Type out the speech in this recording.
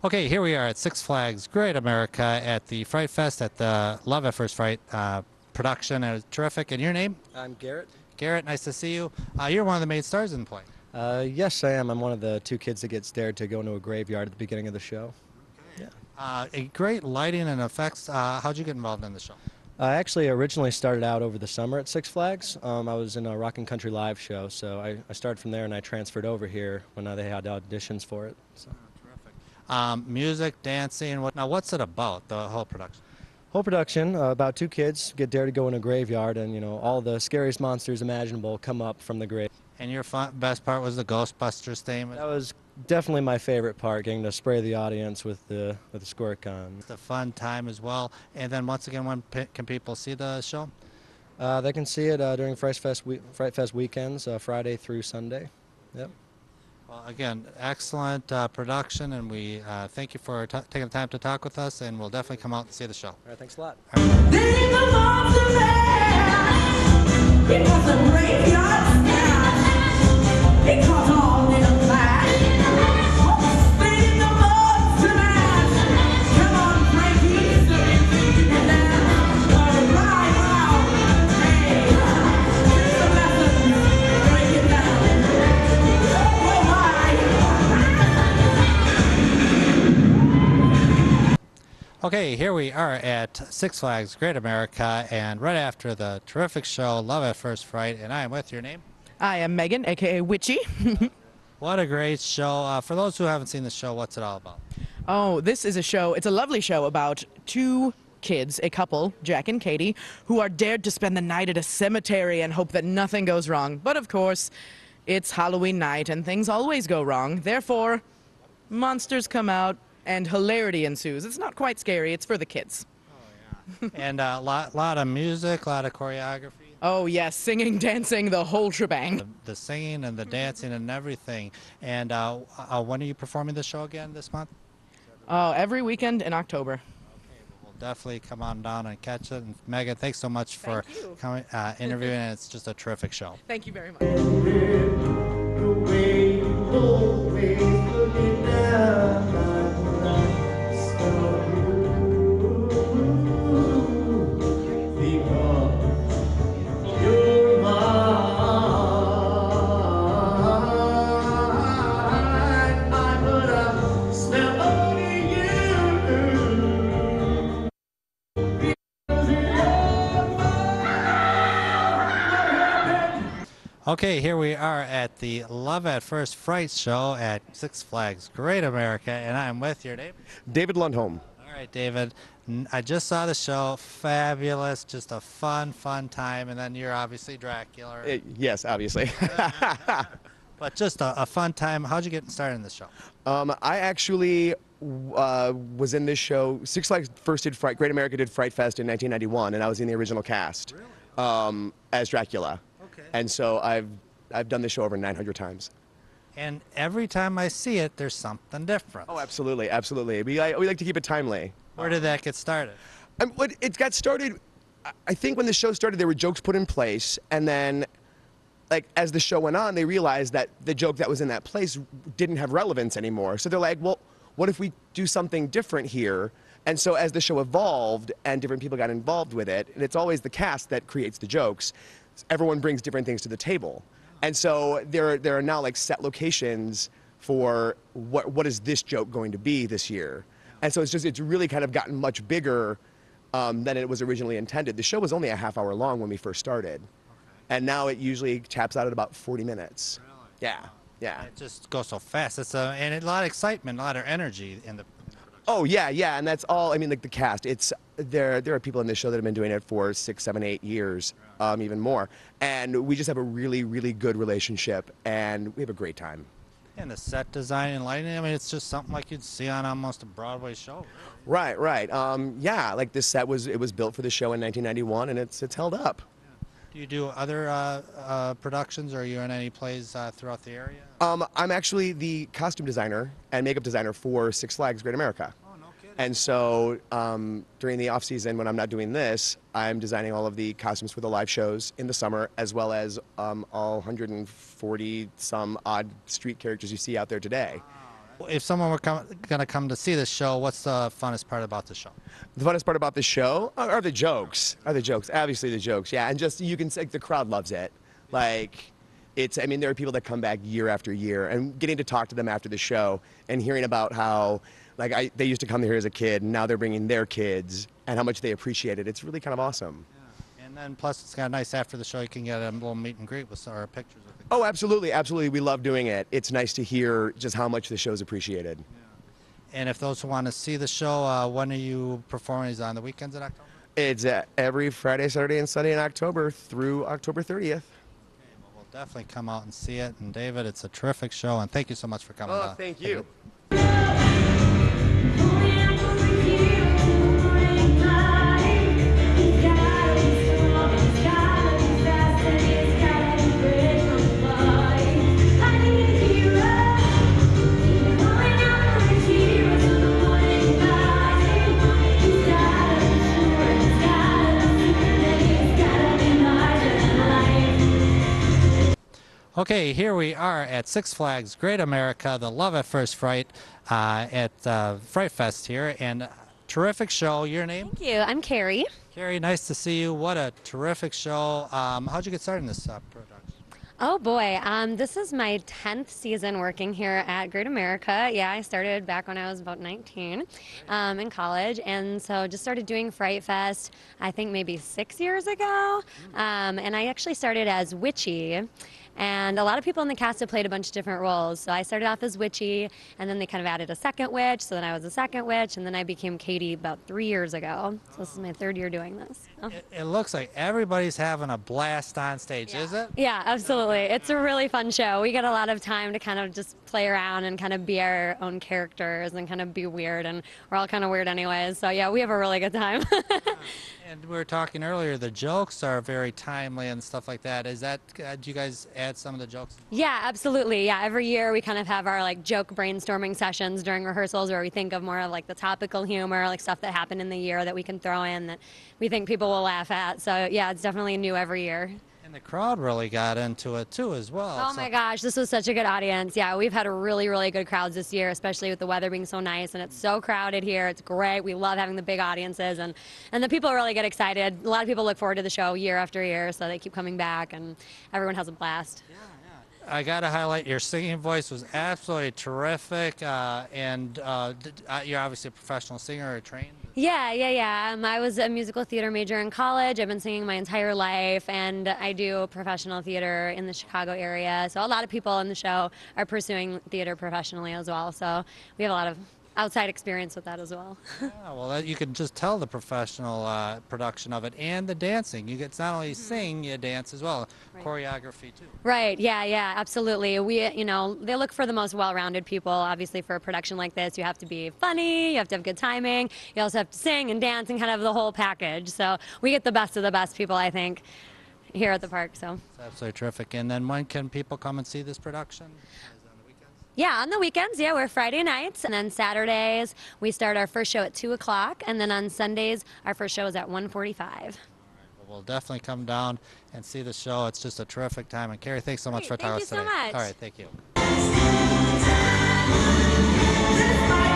Okay, here we are at Six Flags Great America at the Fright Fest at the Love at First Fright production. It was terrific. And your name? I'm Garrett. Garrett, nice to see you. You're one of the main stars in the play. Yes, I am. I'm one of the two kids that gets dared to go into a graveyard at the beginning of the show. Yeah. A great lighting and effects. How'd you get involved in the show? I actually originally started out over the summer at Six Flags. I was in a Rock and Country Live show, so I started from there and I transferred over here when they had auditions for it. So. Terrific. Music, dancing. Now, what's it about, the whole production? Whole production, about two kids get dared to go in a graveyard, and all the scariest monsters imaginable come up from the grave. And your best part was the Ghostbusters theme? That was definitely my favorite part, getting to spray the audience with the squirt gun. It's a fun time as well. And then once again, when can people see the show? They can see it during Fright Fest weekends, Friday through Sunday. Yep. Well, again, excellent production, and we thank you for taking the time to talk with us, and we'll definitely come out and see the show. All right, thanks a lot. Okay, here we are at Six Flags Great America, and right after the terrific show, Love at First Fright, and I am with your name? I am Megan, aka Witchy. What a great show. For those who haven't seen the show, what's it all about? Oh, this is a show, it's a lovely show about two kids, a couple, Jack and Katie, who are dared to spend the night at a cemetery and hope that nothing goes wrong. But of course, it's Halloween night and things always go wrong. Therefore, monsters come out and hilarity ensues. It's not quite scary, it's for the kids. Oh, yeah. And a lot of music, a lot of choreography. Oh, yes, singing, dancing, the whole shebang. The singing and the dancing and everything. And when are you performing the show again this month? Oh, every weekend in October. Okay, we'll definitely come on down and catch it. And Megan, thanks so much for coming, interviewing, and it's just a terrific show. Thank you very much. Okay, here we are at the Love at First Fright show at Six Flags Great America, and I'm with your name? David Lundholm. All right, David. I just saw the show. Fabulous. Just a fun time. And then you're obviously Dracula. Yes, obviously. But just a fun time. How'd you get started in the show? I actually was in this show. Six Flags first did Fright. Great America did Fright Fest in 1991, and I was in the original cast. Really? As Dracula. Okay. And so I've done this show over 900 times. And every time I see it, there's something different. Oh, absolutely, absolutely. We like to keep it timely. Where did that get started? It got started, I think when the show started, there were jokes put in place, and then, like, as the show went on, they realized that the joke that was in that place didn't have relevance anymore. So they're like, well, what if we do something different here? And so as the show evolved and different people got involved with it, and it's always the cast that creates the jokes, everyone brings different things to the table. And so there are now like set locations for what is this joke going to be this year. And so it's really kind of gotten much bigger than it was originally intended. The show was only a half-hour long when we first started. And now it usually taps out at about 40 minutes. Really? Yeah, yeah. It just goes so fast. And a lot of excitement, a lot of energy in the production. Oh, yeah, and that's all, I mean, like the cast, there are people in this show that have been doing it for 6, 7, 8 years, even more. And we just have a really, really good relationship, and we have a great time. And the set design and lighting, I mean, it's just something like you'd see on almost a Broadway show. Right. Yeah, like this set was built for the show in 1991, and it's held up. Yeah. Do you do other productions, or are you in any plays throughout the area? I'm actually the costume designer and makeup designer for Six Flags Great America. Oh, no kidding. And so during the off season, when I'm not doing this, I'm designing all of the costumes for the live shows in the summer, as well as all 140 some odd street characters you see out there today. Wow, If someone were going to come to see this show, what's the funnest part about the show? The funnest part about the show are the jokes. Obviously the jokes, yeah. And just, you can say the crowd loves it. Like, I mean, there are people that come back year after year, and getting to talk to them after the show and hearing about how, like, they used to come here as a kid, and now they're bringing their kids, and how much they appreciate it. It's really kind of awesome. Yeah. And then plus it's kind of nice after the show you can get a little meet and greet with our pictures with the Oh, absolutely, absolutely. We love doing it. It's nice to hear just how much the show's appreciated. And if those who want to see the show, when are you performing? Is it on the weekends in October? It's every Friday, Saturday, and Sunday in October through October 30th. Okay, well, we'll definitely come out and see it. And David, it's a terrific show, and thank you so much for coming. Oh, thank you. Okay, here we are at Six Flags Great America, the Love at First Fright at Fright Fest here, and terrific show. Your name? Thank you. I'm Carrie. Carrie, nice to see you. What a terrific show. How'd you get started in this production? Oh boy, this is my 10th season working here at Great America. Yeah, I started back when I was about 19 in college, and so just started doing Fright Fest, I think maybe 6 years ago. And I actually started as Witchy. And a lot of people in the cast have played a bunch of different roles. So I started off as Witchy, and then they kind of added a second witch, so then I was a second witch, and then I became Katie about 3 years ago. So this is my 3rd year doing this. Oh. It looks like everybody's having a blast on stage, is it? Yeah, absolutely. It's a really fun show. We get a lot of time to kind of just play around and kind of be our own characters and kind of be weird, and we're all kind of weird anyways. So yeah, we have a really good time. And we were talking earlier, the jokes are very timely and stuff like that. Is that, do you guys add some of the jokes? Yeah, absolutely. Yeah, every year we kind of have our like joke brainstorming sessions during rehearsals where we think of more of like the topical humor, like stuff that happened in the year that we can throw in that we think people will laugh at. So yeah, it's definitely new every year. And the crowd really got into it too as well. Oh my gosh, this was such a good audience. Yeah, we've had a really, really good crowds this year, especially with the weather being so nice, and it's so crowded here. It's great. We love having the big audiences, and the people really get excited. A lot of people look forward to the show year after year, so they keep coming back, and everyone has a blast. I got to highlight your singing voice was absolutely terrific, and you're obviously a professional singer or trained. Yeah. I was a musical theater major in college. I've been singing my entire life, and I do professional theater in the Chicago area. So a lot of people in the show are pursuing theater professionally as well. So we have a lot of outside experience with that as well. Yeah, well, you can just tell the professional production of it and the dancing. You get not only sing, you dance as well, right. Choreography too. Right. Yeah. Absolutely. They look for the most well-rounded people. Obviously, for a production like this, you have to be funny. You have to have good timing. You also have to sing and dance and kind of the whole package. So we get the best of the best people, I think, here at the park. So it's absolutely terrific. And then when can people come and see this production? Yeah, on the weekends, yeah, we're Friday nights, and then Saturdays we start our first show at 2 o'clock, and then on Sundays our first show is at 1:45. All right, well, we'll definitely come down and see the show. It's just a terrific time. And Carrie, thanks so much for talking to us today. Thank you so much. All right, thank you.